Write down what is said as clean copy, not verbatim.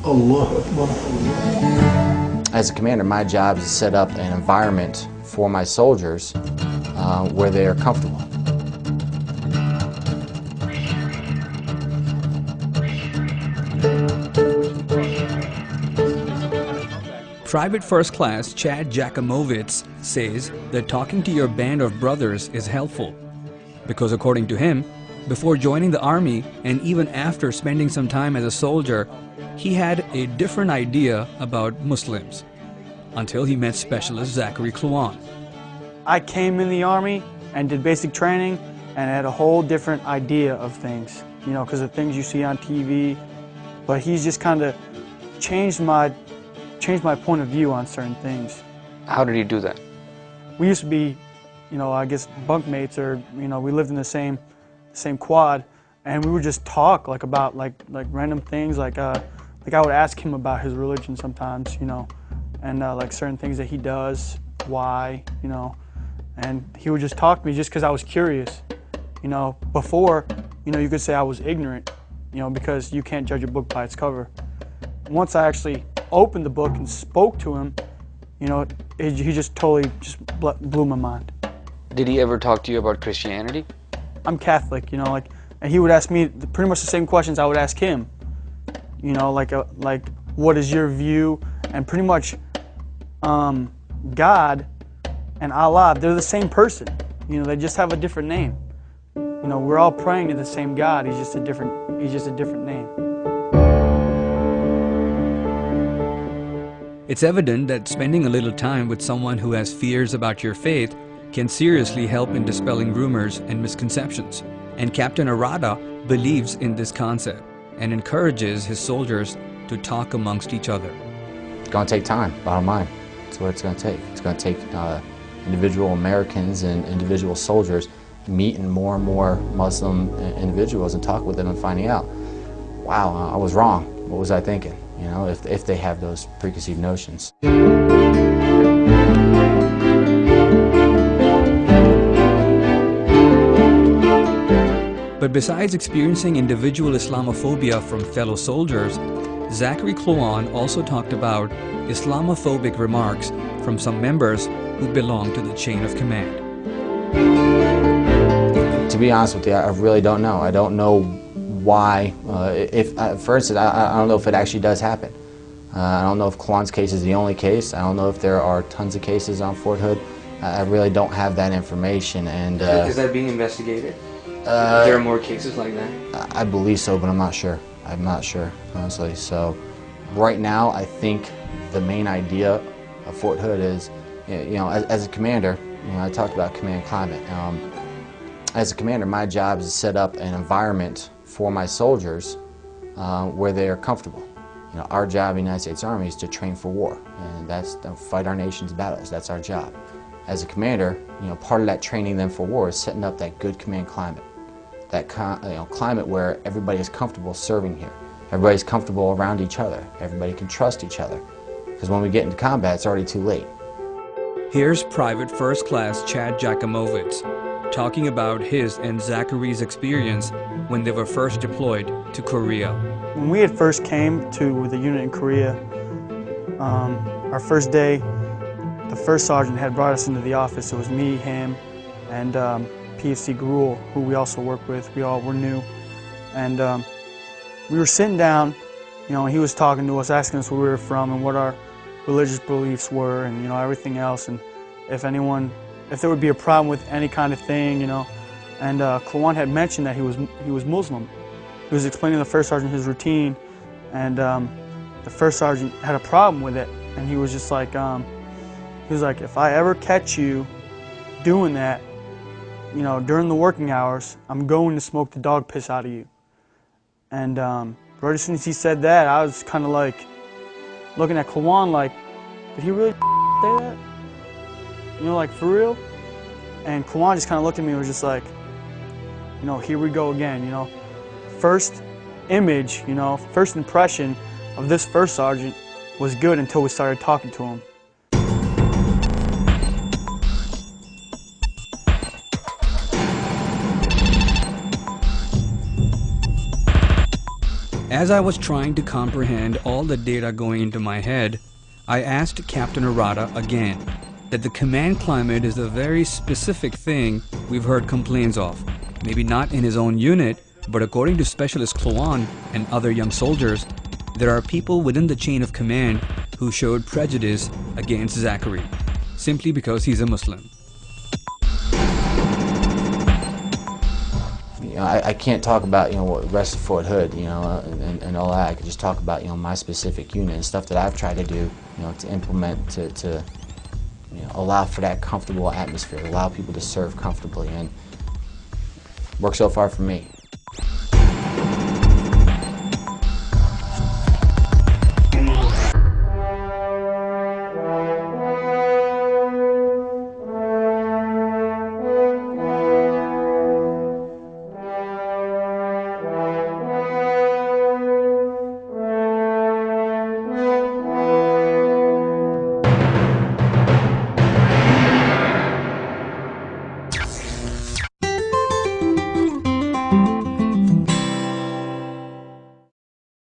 Allahu Akbar. As a commander, my job is to set up an environment for my soldiers where they are comfortable. Private First Class Chad Jackimowitz says that talking to your band of brothers is helpful because, according to him, before joining the Army and even after spending some time as a soldier, he had a different idea about Muslims until he met Specialist Zachary Kluan. I came in the Army and did basic training and had a whole different idea of things, you know, because of things you see on TV. But he's just kind of changed my point of view on certain things. How did he do that? We used to be, you know, I guess bunkmates, or, you know, we lived in the same quad, and we would just talk about random things, like I would ask him about his religion sometimes, you know, and like certain things that he does, why, you know, and he would just talk to me just because I was curious, you know. Before, you know, you could say I was ignorant, you know, because you can't judge a book by its cover. Once I actually opened the book and spoke to him, you know, he just totally blew my mind. Did he ever talk to you about Christianity? I'm Catholic, you know, and he would ask me pretty much the same questions I would ask him. You know, like what is your view? And pretty much God and Allah, they're the same person. You know, they just have a different name. You know, we're all praying to the same God. He's just a different name. It's evident that spending a little time with someone who has fears about your faith can seriously help in dispelling rumors and misconceptions. And Captain Arata believes in this concept and encourages his soldiers to talk amongst each other. It's going to take time, bottom line. That's what it's going to take. It's going to take individual Americans and individual soldiers meeting more and more Muslim individuals and talk with them and finding out, wow, I was wrong. What was I thinking? You know, if they have those preconceived notions. But besides experiencing individual Islamophobia from fellow soldiers, Zachary Kluan also talked about Islamophobic remarks from some members who belong to the chain of command. To be honest with you, I really don't know. I don't know why. For instance, I don't know if it actually does happen. I don't know if Kluan's case is the only case. I don't know if there are tons of cases on Fort Hood. I really don't have that information. And is that being investigated? There are more cases like that? I believe so, but I'm not sure. I'm not sure, honestly. So right now, I think the main idea of Fort Hood is, you know, as a commander, you know, I talked about command climate. As a commander, my job is to set up an environment for my soldiers where they are comfortable. You know, our job in the United States Army is to train for war, and that's to fight our nation's battles. That's our job. As a commander, you know, part of that training then for war is setting up that good command climate. That climate where everybody is comfortable serving here. Everybody's comfortable around each other. Everybody can trust each other. Because when we get into combat, it's already too late. Here's Private First Class Chad Jackimowitz talking about his and Zachary's experience when they were first deployed to Korea. When we had first came to the unit in Korea, our first day, the first sergeant had brought us into the office. It was me, him, and PFC Gruel, who we also work with. We all were new. And we were sitting down, you know, and he was talking to us, asking us where we were from and what our religious beliefs were, and, you know, everything else, and if there would be a problem with any kind of thing, you know. And Kluan had mentioned that he was Muslim. He was explaining to the first sergeant his routine, and the first sergeant had a problem with it, and he was just like, if I ever catch you doing that, you know, during the working hours, I'm going to smoke the dog piss out of you. And right as soon as he said that, I was kind of like looking at Kluan like, did he really say that? You know, like, for real? And Kluan just kind of looked at me and was just like, you know, here we go again, you know. First image, you know, first impression of this first sergeant was good until we started talking to him. As I was trying to comprehend all the data going into my head, I asked Captain Arata again that the command climate is a very specific thing we've heard complaints of. Maybe not in his own unit, but according to Specialist Kluan and other young soldiers, there are people within the chain of command who showed prejudice against Zachary, simply because he's a Muslim. I can't talk about what the rest of Fort Hood and all that. I could just talk about my specific unit and stuff that I've tried to do to implement to allow for that comfortable atmosphere, allow people to serve comfortably, and work so far for me.